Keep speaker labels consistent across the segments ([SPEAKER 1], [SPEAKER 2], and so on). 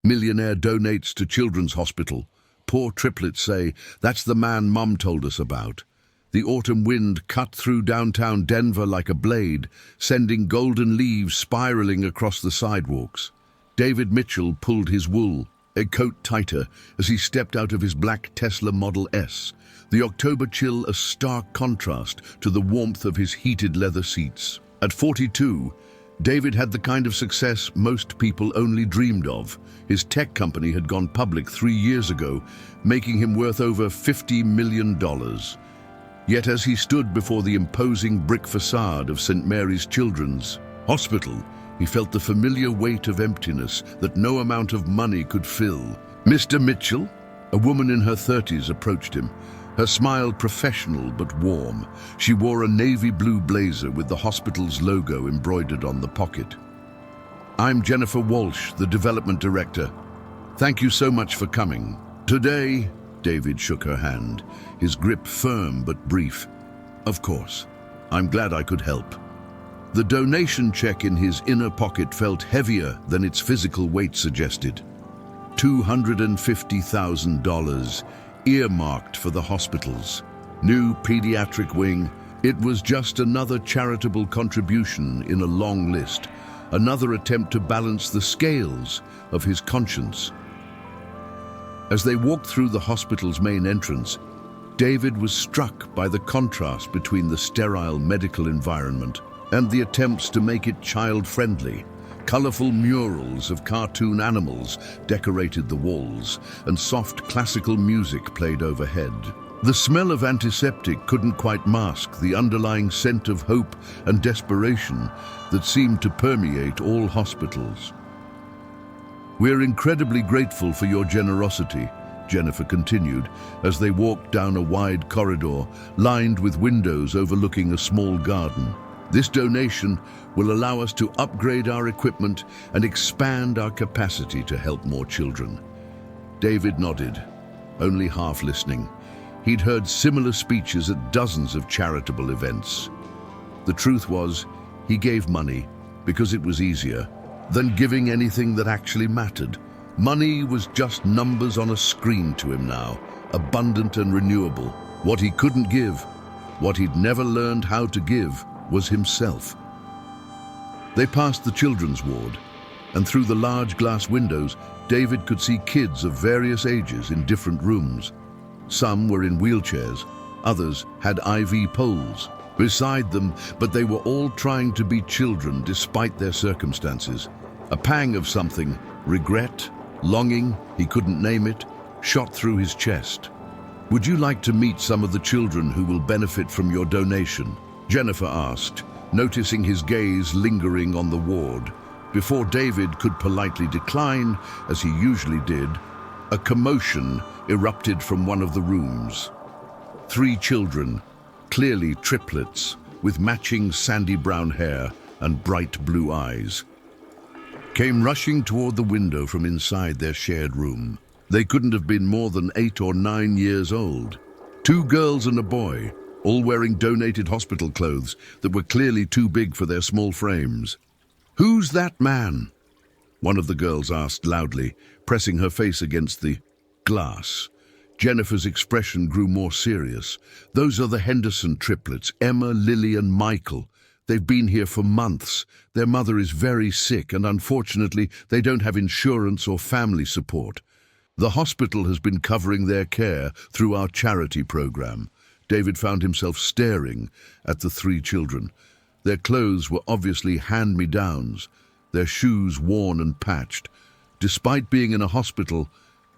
[SPEAKER 1] Millionaire donates to Children's Hospital. Poor triplets say, "That's the man Mum told us about." The autumn wind cut through downtown Denver like a blade, sending golden leaves spiraling across the sidewalks. David Mitchell pulled his wool, a coat tighter, as he stepped out of his black Tesla Model S, the October chill a stark contrast to the warmth of his heated leather seats. At 42, David had the kind of success most people only dreamed of. His tech company had gone public 3 years ago, making him worth over $50 million. Yet as he stood before the imposing brick facade of St. Mary's Children's Hospital, he felt the familiar weight of emptiness that no amount of money could fill. "Mr. Mitchell?" A woman in her 30s approached him, her smile professional but warm. She wore a navy blue blazer with the hospital's logo embroidered on the pocket. "I'm Jennifer Walsh, the development director. Thank you so much for coming." "Today," David shook her hand, his grip firm but brief. "Of course. I'm glad I could help." The donation check in his inner pocket felt heavier than its physical weight suggested. $250,000, earmarked for the hospital's new pediatric wing. It was just another charitable contribution in a long list, another attempt to balance the scales of his conscience. As they walked through the hospital's main entrance, David was struck by the contrast between the sterile medical environment and the attempts to make it child-friendly. Colorful murals of cartoon animals decorated the walls, and soft classical music played overhead. The smell of antiseptic couldn't quite mask the underlying scent of hope and desperation that seemed to permeate all hospitals. "We're incredibly grateful for your generosity," Jennifer continued, as they walked down a wide corridor lined with windows overlooking a small garden. "This donation will allow us to upgrade our equipment and expand our capacity to help more children." David nodded, only half listening. He'd heard similar speeches at dozens of charitable events. The truth was, he gave money because it was easier than giving anything that actually mattered. Money was just numbers on a screen to him now, abundant and renewable. What he couldn't give, what he'd never learned how to give, was himself. They passed the children's ward, and through the large glass windows, David could see kids of various ages in different rooms. Some were in wheelchairs, others had IV poles beside them, but they were all trying to be children despite their circumstances. A pang of something, regret, longing, he couldn't name it, shot through his chest. "Would you like to meet some of the children who will benefit from your donation?" Jennifer asked, noticing his gaze lingering on the ward. Before David could politely decline, as he usually did, a commotion erupted from one of the rooms. 3 children, clearly triplets, with matching sandy brown hair and bright blue eyes, came rushing toward the window from inside their shared room. They couldn't have been more than 8 or 9 years old. 2 girls and a boy, all wearing donated hospital clothes that were clearly too big for their small frames. "Who's that man?" one of the girls asked loudly, pressing her face against the glass. Jennifer's expression grew more serious. "Those are the Henderson triplets, Emma, Lily, and Michael. They've been here for months. Their mother is very sick, and unfortunately, they don't have insurance or family support. The hospital has been covering their care through our charity program." David found himself staring at the 3 children. Their clothes were obviously hand-me-downs, their shoes worn and patched. Despite being in a hospital,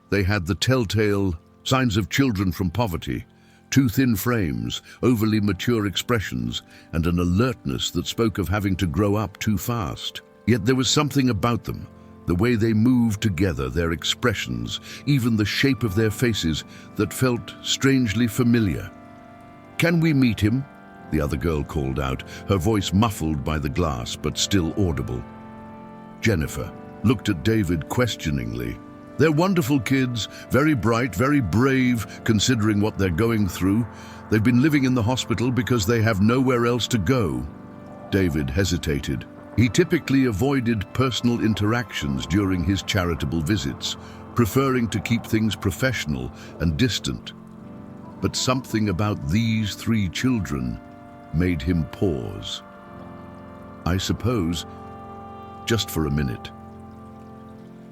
[SPEAKER 1] they had the telltale signs of children from poverty: too thin frames, overly mature expressions, and an alertness that spoke of having to grow up too fast. Yet there was something about them, the way they moved together, their expressions, even the shape of their faces, that felt strangely familiar. "Can we meet him?" the other girl called out, her voice muffled by the glass but still audible. Jennifer looked at David questioningly. "They're wonderful kids, very bright, very brave, considering what they're going through. They've been living in the hospital because they have nowhere else to go." David hesitated. He typically avoided personal interactions during his charitable visits, preferring to keep things professional and distant. But something about these 3 children made him pause. I suppose, just for a minute.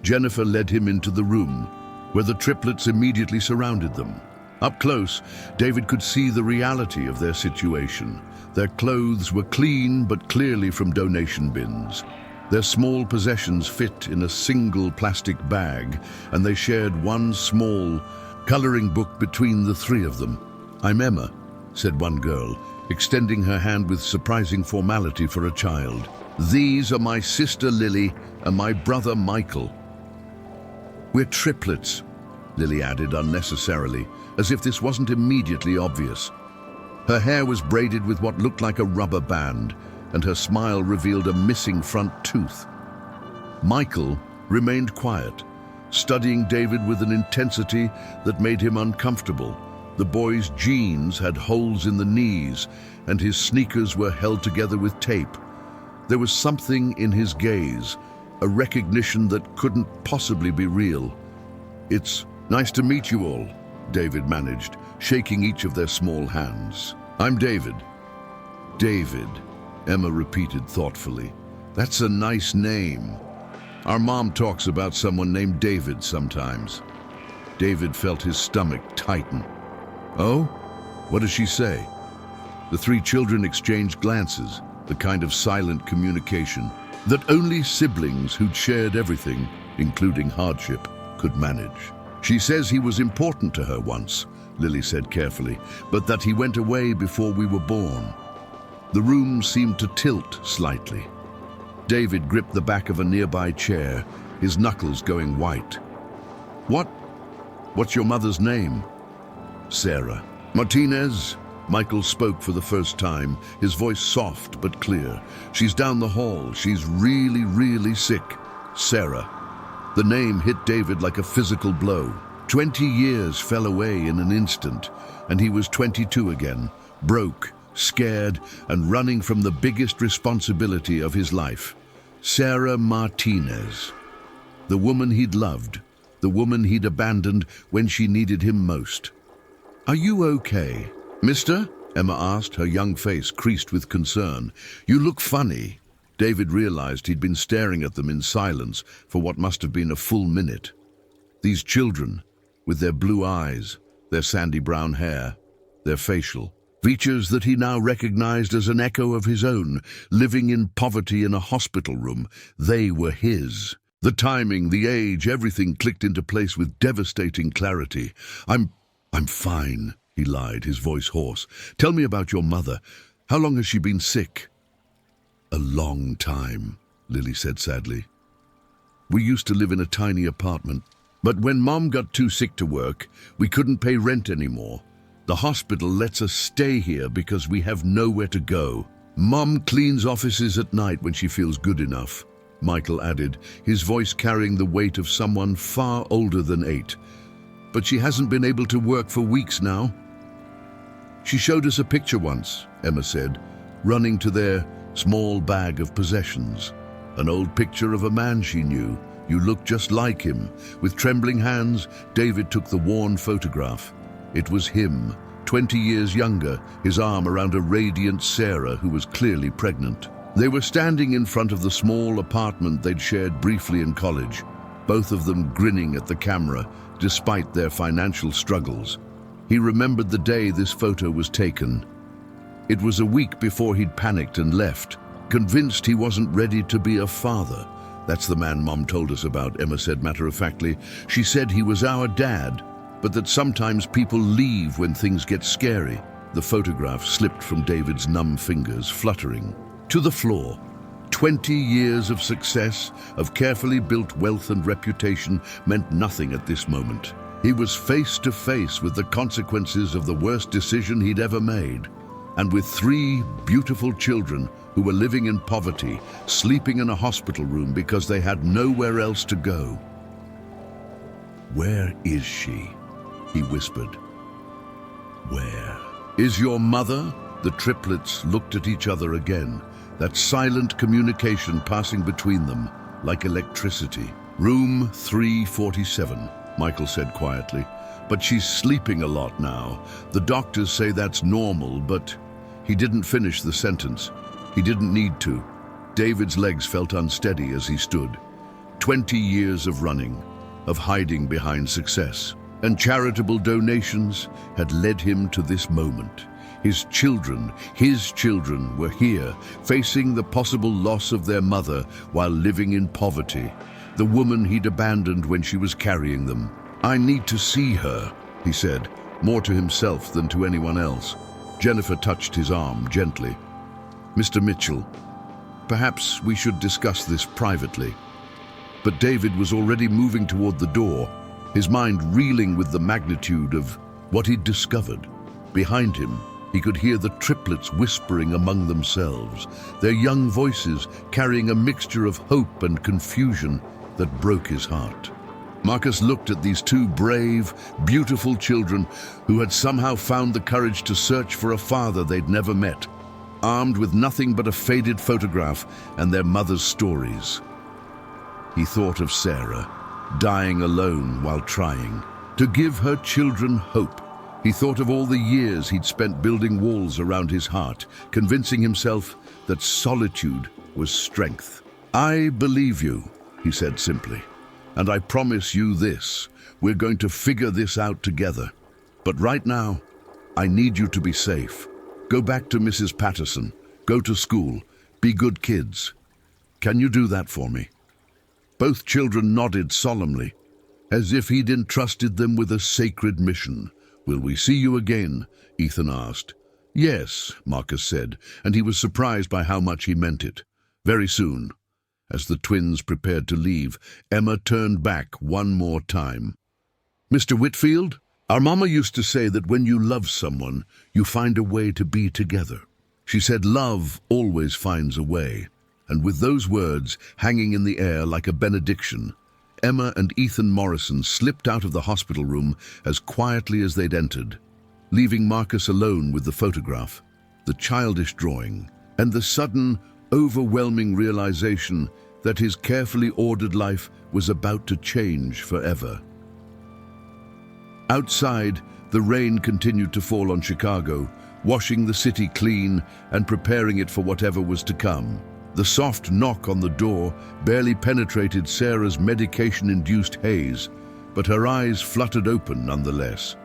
[SPEAKER 1] Jennifer led him into the room, where the triplets immediately surrounded them. Up close, David could see the reality of their situation. Their clothes were clean but clearly from donation bins. Their small possessions fit in a single plastic bag, and they shared one small coloring book between the 3 of them. "I'm Emma," said one girl, extending her hand with surprising formality for a child. "These are my sister Lily and my brother Michael." "We're triplets," Lily added unnecessarily, as if this wasn't immediately obvious. Her hair was braided with what looked like a rubber band, and her smile revealed a missing front tooth. Michael remained quiet, studying David with an intensity that made him uncomfortable. The boy's jeans had holes in the knees, and his sneakers were held together with tape. There was something in his gaze, a recognition that couldn't possibly be real. "It's nice to meet you all," David managed, shaking each of their small hands. "I'm David." "David," Emma repeated thoughtfully. "That's a nice name. Our mom talks about someone named David sometimes." David felt his stomach tighten. "Oh? What does she say?" The 3 children exchanged glances, the kind of silent communication that only siblings who'd shared everything, including hardship, could manage. "She says he was important to her once," Lily said carefully, "but that he went away before we were born." The room seemed to tilt slightly. David gripped the back of a nearby chair, his knuckles going white. What's your mother's name?" "Sarah." "Martinez?" Michael spoke for the first time, his voice soft but clear. "She's down the hall. She's really, really sick." "Sarah." The name hit David like a physical blow. 20 years fell away in an instant, and he was 22 again, broke, scared, and running from the biggest responsibility of his life. Sarah Martinez. The woman he'd loved, the woman he'd abandoned when she needed him most. "Are you okay, mister?" Emma asked, her young face creased with concern. "You look funny." David realized he'd been staring at them in silence for what must have been a full minute. These children, with their blue eyes, their sandy brown hair, their facial features that he now recognized as an echo of his own, living in poverty in a hospital room, they were his. The timing, the age, everything clicked into place with devastating clarity. I'm fine," he lied, his voice hoarse. "Tell me about your mother. How long has she been sick?" "A long time," Lily said sadly. "We used to live in a tiny apartment, but when Mom got too sick to work, we couldn't pay rent anymore. The hospital lets us stay here because we have nowhere to go. Mom cleans offices at night when she feels good enough," Michael added, his voice carrying the weight of someone far older than 8. "But she hasn't been able to work for weeks now." "She showed us a picture once," Emma said, running to their small bag of possessions. An old picture of a man she knew. "You look just like him." With trembling hands, David took the worn photograph. It was him, 20 years younger, his arm around a radiant Sarah who was clearly pregnant. They were standing in front of the small apartment they'd shared briefly in college, both of them grinning at the camera, despite their financial struggles. He remembered the day this photo was taken. It was a week before he'd panicked and left, convinced he wasn't ready to be a father. "That's the man Mom told us about," Emma said matter-of-factly. "She said he was our dad, but that sometimes people leave when things get scary." The photograph slipped from David's numb fingers, fluttering to the floor. 20 years of success, of carefully built wealth and reputation meant nothing at this moment. He was face to face with the consequences of the worst decision he'd ever made. And with 3 beautiful children who were living in poverty, sleeping in a hospital room because they had nowhere else to go. "Where is she?" he whispered. "Where is your mother?" The triplets looked at each other again, that silent communication passing between them like electricity. "Room 347, Michael said quietly. "But she's sleeping a lot now. The doctors say that's normal, but..." He didn't finish the sentence. He didn't need to. David's legs felt unsteady as he stood. 20 years of running, of hiding behind success, and charitable donations had led him to this moment. His children were here, facing the possible loss of their mother while living in poverty, the woman he'd abandoned when she was carrying them. "I need to see her," he said, more to himself than to anyone else. Jennifer touched his arm gently. "Mr. Mitchell, perhaps we should discuss this privately." But David was already moving toward the door, his mind reeling with the magnitude of what he'd discovered. Behind him, he could hear the triplets whispering among themselves, their young voices carrying a mixture of hope and confusion that broke his heart. Marcus looked at these two brave, beautiful children who had somehow found the courage to search for a father they'd never met, armed with nothing but a faded photograph and their mother's stories. He thought of Sarah, dying alone while trying to give her children hope. He thought of all the years he'd spent building walls around his heart, convincing himself that solitude was strength. "I believe you," he said simply, "and I promise you this, we're going to figure this out together. But right now, I need you to be safe. Go back to Mrs. Patterson, go to school, be good kids. Can you do that for me?" Both children nodded solemnly, as if he'd entrusted them with a sacred mission. "Will we see you again?" Ethan asked. "Yes," Marcus said, and he was surprised by how much he meant it. "Very soon." As the twins prepared to leave, Emma turned back one more time. "Mr. Whitfield, our mama used to say that when you love someone, you find a way to be together. She said love always finds a way." And with those words hanging in the air like a benediction, Emma and Ethan Morrison slipped out of the hospital room as quietly as they'd entered, leaving Marcus alone with the photograph, the childish drawing, and the sudden, overwhelming realization that his carefully ordered life was about to change forever. Outside, the rain continued to fall on Chicago, washing the city clean and preparing it for whatever was to come. The soft knock on the door barely penetrated Sarah's medication-induced haze, but her eyes fluttered open nonetheless.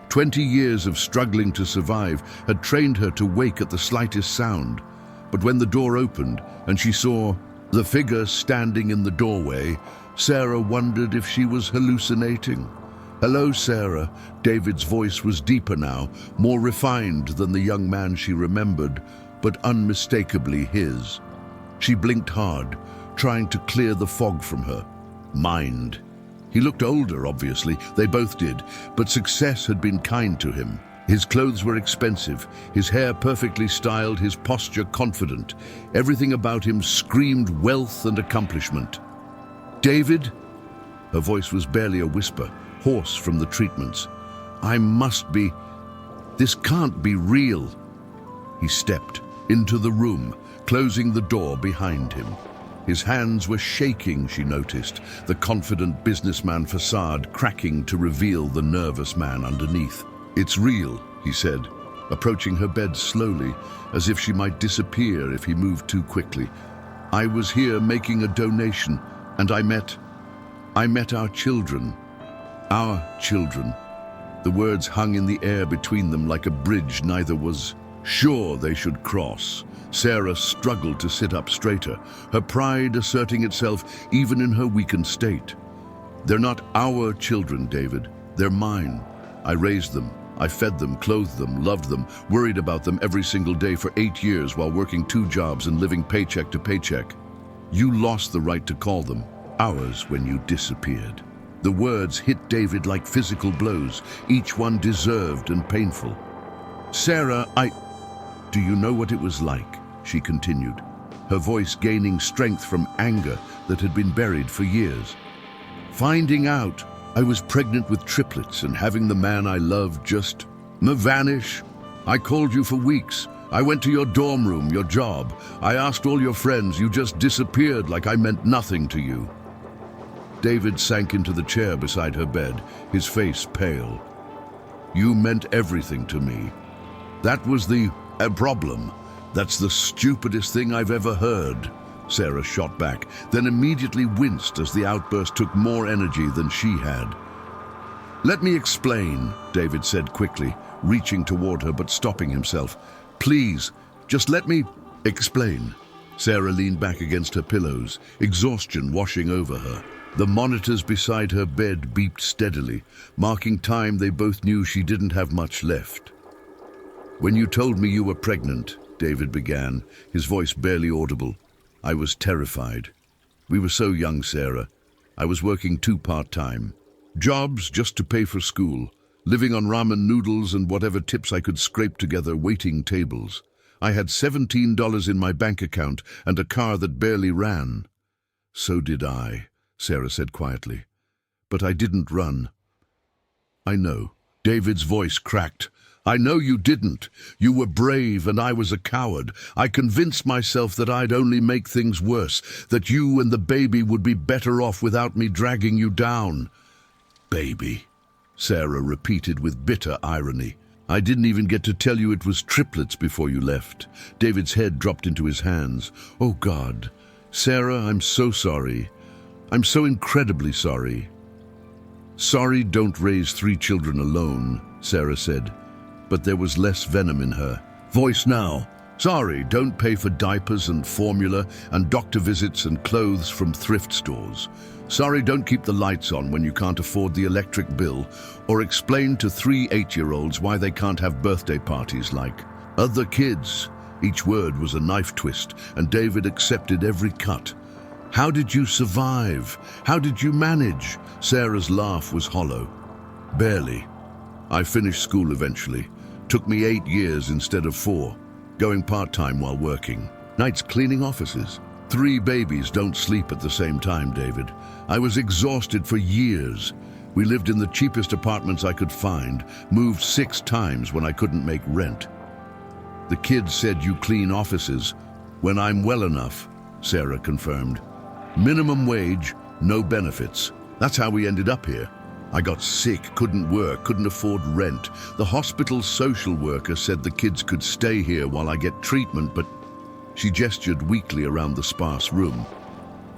[SPEAKER 1] 20 years of struggling to survive had trained her to wake at the slightest sound, but when the door opened and she saw the figure standing in the doorway, Sarah wondered if she was hallucinating. "Hello, Sarah." David's voice was deeper now, more refined than the young man she remembered, but unmistakably his. She blinked hard, trying to clear the fog from her mind. He looked older, obviously, they both did, but success had been kind to him. His clothes were expensive, his hair perfectly styled, his posture confident. Everything about him screamed wealth and accomplishment. "David?" Her voice was barely a whisper, hoarse from the treatments. "I must be... This can't be real." He stepped into the room, closing the door behind him. His hands were shaking, she noticed, the confident businessman facade cracking to reveal the nervous man underneath. "It's real," he said, approaching her bed slowly, as if she might disappear if he moved too quickly. "I was here making a donation, and I met our children. Our children." The words hung in the air between them like a bridge neither was sure they should cross. Sarah struggled to sit up straighter, her pride asserting itself even in her weakened state. "They're not our children, David. They're mine. I raised them. I fed them, clothed them, loved them, worried about them every single day for 8 years while working 2 jobs and living paycheck to paycheck. You lost the right to call them ours when you disappeared." The words hit David like physical blows, each one deserved and painful. "Sarah, Do you know what it was like?" she continued, her voice gaining strength from anger that had been buried for years. "Finding out I was pregnant with triplets and having the man I loved just vanish. I called you for weeks, I went to your dorm room, your job. I asked all your friends. You just disappeared like I meant nothing to you. David sank into the chair beside her bed, his face pale. You meant everything to me. That was the problem. That's the stupidest thing I've ever heard. Sarah shot back, then immediately winced as the outburst took more energy than she had. Let me explain, David said quickly, reaching toward her but stopping himself. Please, just let me explain. Sarah leaned back against her pillows, exhaustion washing over her. The monitors beside her bed beeped steadily, marking time they both knew she didn't have much left. When you told me you were pregnant, David began, his voice barely audible, I was terrified. We were so young, Sarah. I was working 2 part-time. Jobs just to pay for school, living on ramen noodles and whatever tips I could scrape together, waiting tables. I had $17 in my bank account and a car that barely ran. So did I, Sarah said quietly. But I didn't run. I know. David's voice cracked. I know you didn't. You were brave and I was a coward. I convinced myself that I'd only make things worse, that you and the baby would be better off without me dragging you down. Baby, Sarah repeated with bitter irony. I didn't even get to tell you it was triplets before you left. David's head dropped into his hands. Oh God, Sarah, I'm so sorry. I'm so incredibly sorry. Sorry don't raise 3 children alone, Sarah said. But there was less venom in her voice now. Sorry, don't pay for diapers and formula and doctor visits and clothes from thrift stores. Sorry, don't keep the lights on when you can't afford the electric bill, or explain to 3 8-year-olds why they can't have birthday parties like other kids. Each word was a knife twist, and David accepted every cut. How did you survive? How did you manage? Sarah's laugh was hollow. Barely. I finished school eventually. Took me 8 years instead of 4, going part-time while working. Nights cleaning offices. 3 babies don't sleep at the same time, David. I was exhausted for years. We lived in the cheapest apartments I could find, moved 6 times when I couldn't make rent. The kids said you clean offices. When I'm well enough, Sarah confirmed. Minimum wage, no benefits. That's how we ended up here. I got sick, couldn't work, couldn't afford rent. The hospital social worker said the kids could stay here while I get treatment, but she gestured weakly around the sparse room.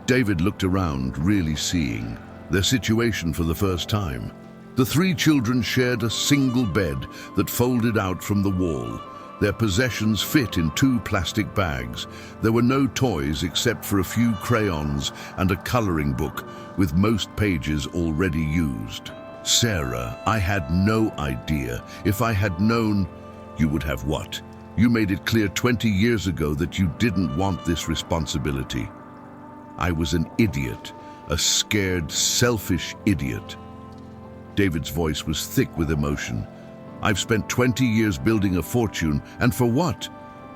[SPEAKER 1] David looked around, really seeing their situation for the first time. The 3 children shared a single bed that folded out from the wall. Their possessions fit in 2 plastic bags. There were no toys except for a few crayons and a coloring book with most pages already used. Sarah, I had no idea. If I had known, you would have what? You made it clear 20 years ago that you didn't want this responsibility. I was an idiot, a scared, selfish idiot. David's voice was thick with emotion. I've spent 20 years building a fortune, and for what?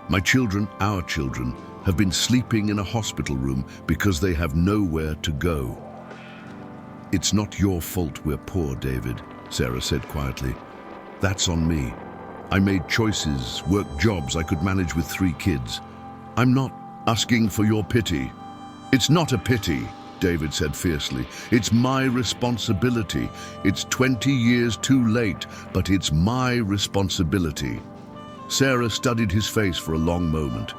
[SPEAKER 1] My children, our children, have been sleeping in a hospital room because they have nowhere to go. It's not your fault we're poor, David, Sarah said quietly. That's on me. I made choices, worked jobs I could manage with 3 kids. I'm not asking for your pity. It's not a pity, David said fiercely. It's my responsibility. It's 20 years too late, but it's my responsibility. Sarah studied his face for a long moment.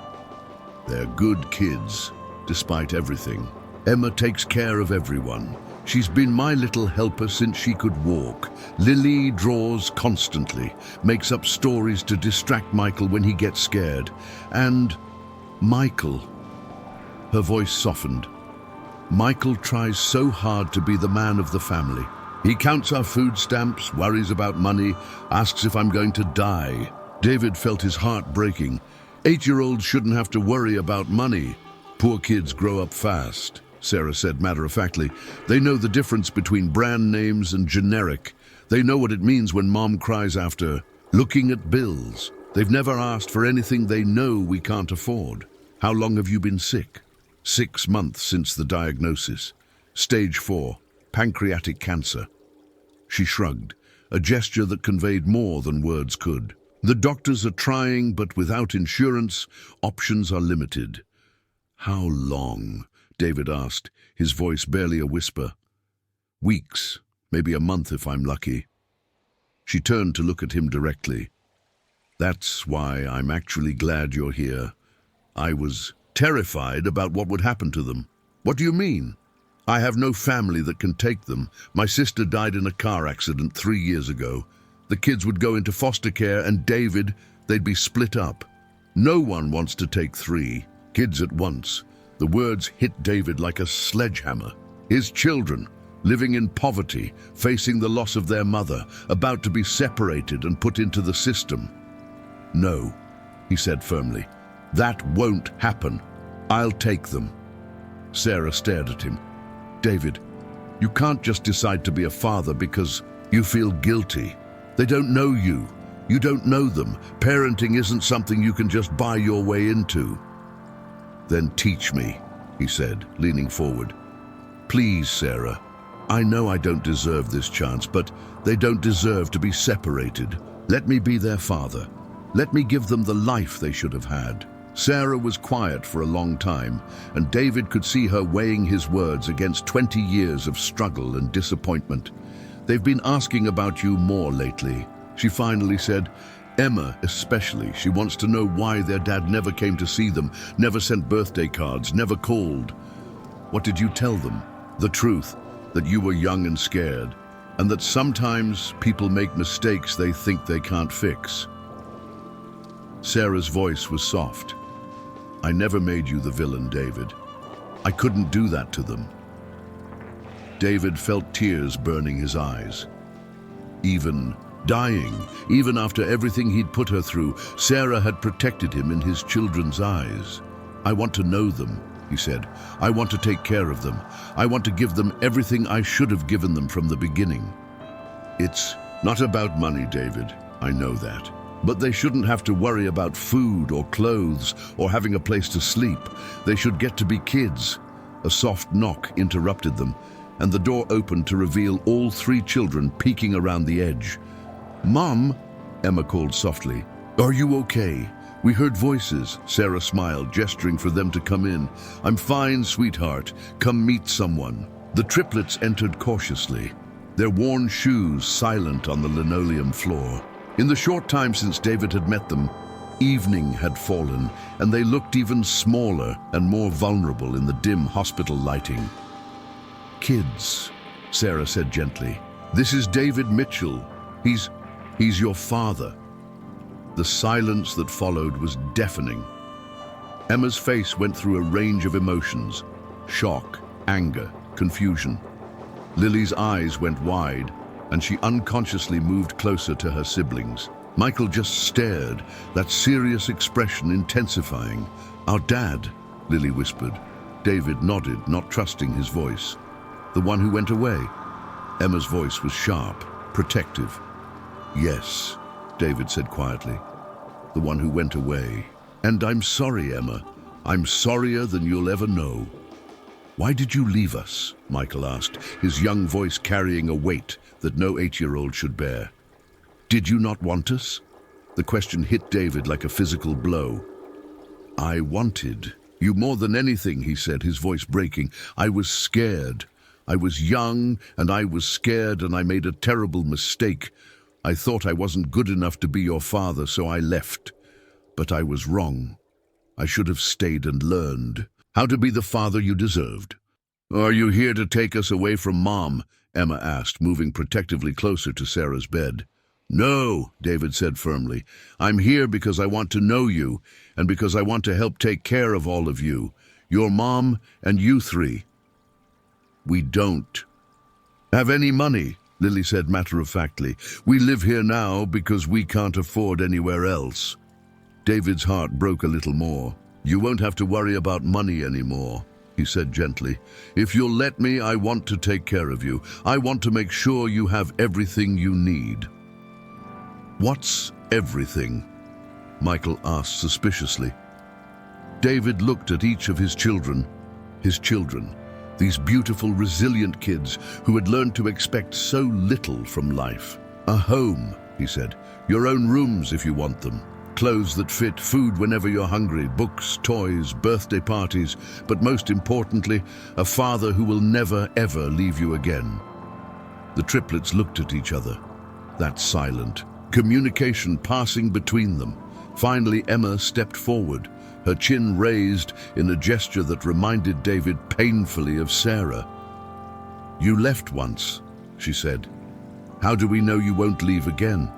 [SPEAKER 1] They're good kids, despite everything. Emma takes care of everyone. She's been my little helper since she could walk. Lily draws constantly, makes up stories to distract Michael when he gets scared. And Michael, her voice softened. Michael tries so hard to be the man of the family. He counts our food stamps, worries about money, asks if I'm going to die. David felt his heart breaking. 8-year-olds shouldn't have to worry about money. Poor kids grow up fast, Sarah said matter-of-factly. They know the difference between brand names and generic. They know what it means when mom cries after looking at bills. They've never asked for anything they know we can't afford. How long have you been sick? 6 months since the diagnosis. Stage 4, pancreatic cancer. She shrugged, a gesture that conveyed more than words could. The doctors are trying, but without insurance, options are limited. How long? David asked, his voice barely a whisper. Weeks, maybe a month if I'm lucky. She turned to look at him directly. That's why I'm actually glad you're here. I was terrified about what would happen to them. What do you mean? I have no family that can take them. My sister died in a car accident 3 years ago. The kids would go into foster care and David, they'd be split up. No one wants to take 3 kids at once. The words hit David like a sledgehammer. His children, living in poverty, facing the loss of their mother, about to be separated and put into the system. No, he said firmly. That won't happen. I'll take them. Sarah stared at him. David, you can't just decide to be a father because you feel guilty. They don't know you. You don't know them. Parenting isn't something you can just buy your way into. Then teach me, he said, leaning forward. Please, Sarah. I know I don't deserve this chance, but they don't deserve to be separated. Let me be their father. Let me give them the life they should have had. Sarah was quiet for a long time, and David could see her weighing his words against 20 years of struggle and disappointment. They've been asking about you more lately, she finally said. Emma especially. She wants to know why their dad never came to see them, never sent birthday cards, never called. What did you tell them? The truth, that you were young and scared, and that sometimes people make mistakes they think they can't fix. Sarah's voice was soft. I never made you the villain, David. I couldn't do that to them. David felt tears burning his eyes. Even dying, even after everything he'd put her through, Sarah had protected him in his children's eyes. I want to know them, he said. I want to take care of them. I want to give them everything I should have given them from the beginning. It's not about money, David. I know that. But they shouldn't have to worry about food or clothes or having a place to sleep. They should get to be kids. A soft knock interrupted them, and the door opened to reveal all 3 children peeking around the edge. Mom, Emma called softly. Are you okay? We heard voices. Sarah smiled, gesturing for them to come in. I'm fine, sweetheart. Come meet someone. The triplets entered cautiously, their worn shoes silent on the linoleum floor. In the short time since David had met them, evening had fallen, and they looked even smaller and more vulnerable in the dim hospital lighting. Kids, Sarah said gently. This is David Mitchell. He's your father. The silence that followed was deafening. Emma's face went through a range of emotions: shock, anger, confusion. Lily's eyes went wide, and she unconsciously moved closer to her siblings. Michael just stared, that serious expression intensifying. Our dad, Lily whispered. David nodded, not trusting his voice. The one who went away? Emma's voice was sharp, protective. Yes, David said quietly. The one who went away. And I'm sorry, Emma. I'm sorrier than you'll ever know. Why did you leave us? Michael asked, his young voice carrying a weight that no 8-year-old should bear. Did you not want us? The question hit David like a physical blow. I wanted you more than anything, he said, his voice breaking. I was scared. I was young, and I was scared, and I made a terrible mistake. I thought I wasn't good enough to be your father, so I left. But I was wrong. I should have stayed and learned how to be the father you deserved. Are you here to take us away from Mom? Emma asked, moving protectively closer to Sarah's bed. No, David said firmly. I'm here because I want to know you, and because I want to help take care of all of you, your mom and you 3. We don't have any money, Lily said matter-of-factly. We live here now because we can't afford anywhere else. David's heart broke a little more. You won't have to worry about money anymore, he said gently. If you'll let me, I want to take care of you. I want to make sure you have everything you need. What's everything? Michael asked suspiciously. David looked at each of his children, these beautiful, resilient kids who had learned to expect so little from life. A home, he said. Your own rooms if you want them. Clothes that fit, food whenever you're hungry, books, toys, birthday parties, but most importantly, a father who will never, ever leave you again. The triplets looked at each other. That silent communication passing between them. Finally, Emma stepped forward, her chin raised in a gesture that reminded David painfully of Sarah. You left once, she said. How do we know you won't leave again?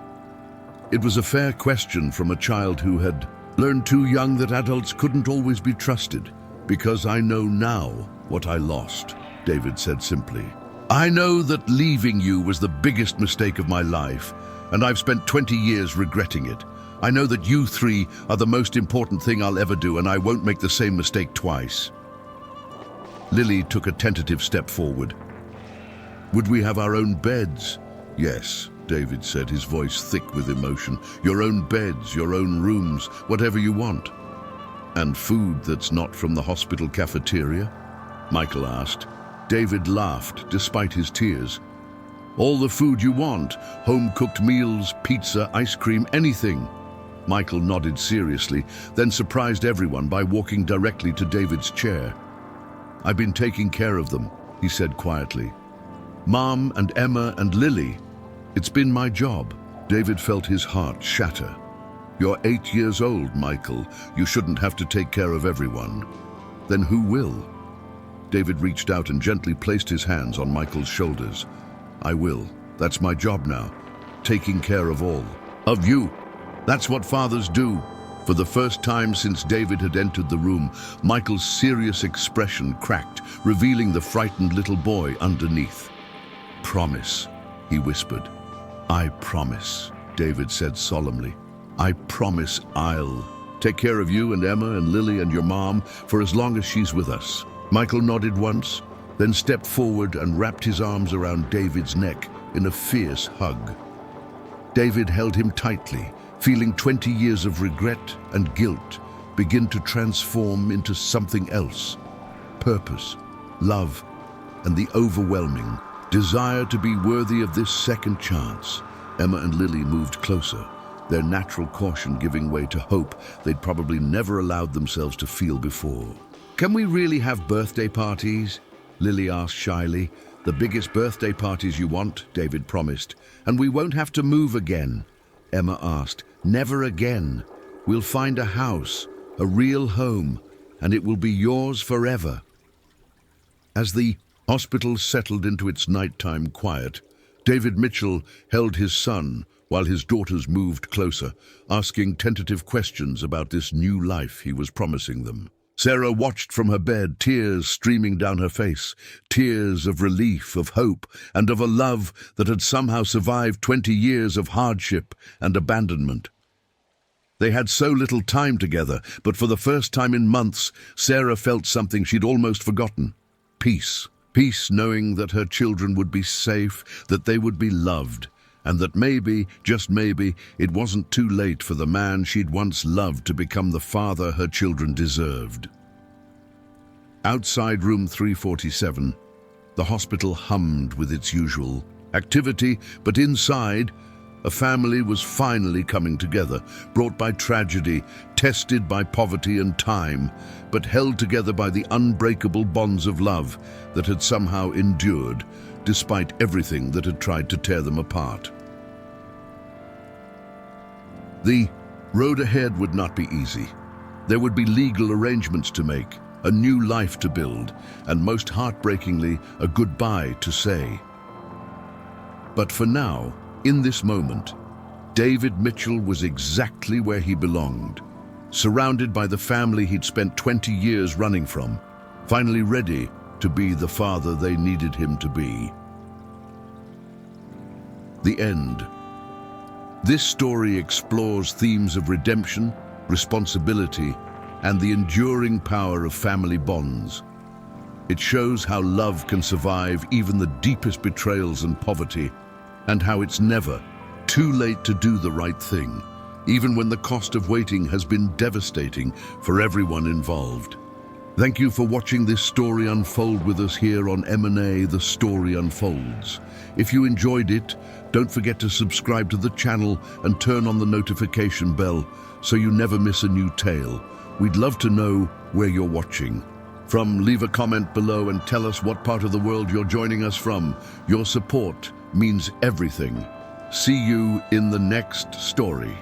[SPEAKER 1] It was a fair question from a child who had learned too young that adults couldn't always be trusted. Because I know now what I lost, David said simply. I know that leaving you was the biggest mistake of my life, and I've spent 20 years regretting it. I know that you three are the most important thing I'll ever do, and I won't make the same mistake twice. Lily took a tentative step forward. Would we have our own beds? Yes, David said, his voice thick with emotion. Your own beds, your own rooms, whatever you want. And food that's not from the hospital cafeteria? Michael asked. David laughed despite his tears. All the food you want, home-cooked meals, pizza, ice cream, anything. Michael nodded seriously, then surprised everyone by walking directly to David's chair. I've been taking care of them, he said quietly. Mom and Emma and Lily. It's been my job. David felt his heart shatter. You're 8 years old, Michael. You shouldn't have to take care of everyone. Then who will? David reached out and gently placed his hands on Michael's shoulders. I will. That's my job now. Taking care of all. Of you. That's what fathers do. For the first time since David had entered the room, Michael's serious expression cracked, revealing the frightened little boy underneath. Promise, he whispered. I promise, David said solemnly. I promise I'll take care of you and Emma and Lily and your mom for as long as she's with us. Michael nodded once, then stepped forward and wrapped his arms around David's neck in a fierce hug. David held him tightly, feeling 20 years of regret and guilt begin to transform into something else. Purpose, love, and the overwhelming desire to be worthy of this second chance. Emma and Lily moved closer, their natural caution giving way to hope they'd probably never allowed themselves to feel before. Can we really have birthday parties? Lily asked shyly. The biggest birthday parties you want, David promised. And we won't have to move again, Emma asked. Never again. We'll find a house, a real home, and it will be yours forever. As the hospital settled into its nighttime quiet, David Mitchell held his son while his daughters moved closer, asking tentative questions about this new life he was promising them. Sarah watched from her bed, tears streaming down her face, tears of relief, of hope, and of a love that had somehow survived 20 years of hardship and abandonment. They had so little time together, but for the first time in months, Sarah felt something she'd almost forgotten. Peace. Peace knowing that her children would be safe, that they would be loved, and that maybe, just maybe, it wasn't too late for the man she'd once loved to become the father her children deserved. Outside room 347, the hospital hummed with its usual activity, but inside, a family was finally coming together, brought by tragedy, tested by poverty and time, but held together by the unbreakable bonds of love that had somehow endured, despite everything that had tried to tear them apart. The road ahead would not be easy. There would be legal arrangements to make, a new life to build, and most heartbreakingly, a goodbye to say. But for now, in this moment, David Mitchell was exactly where he belonged, surrounded by the family he'd spent 20 years running from, finally ready to be the father they needed him to be. The end. This story explores themes of redemption, responsibility, and the enduring power of family bonds. It shows how love can survive even the deepest betrayals and poverty, and how it's never too late to do the right thing, even when the cost of waiting has been devastating for everyone involved. Thank you for watching this story unfold with us here on M&A The Story Unfolds. If you enjoyed it, don't forget to subscribe to the channel and turn on the notification bell so you never miss a new tale. We'd love to know where you're watching. Leave a comment below and tell us what part of the world you're joining us from. Your support means everything. See you in the next story.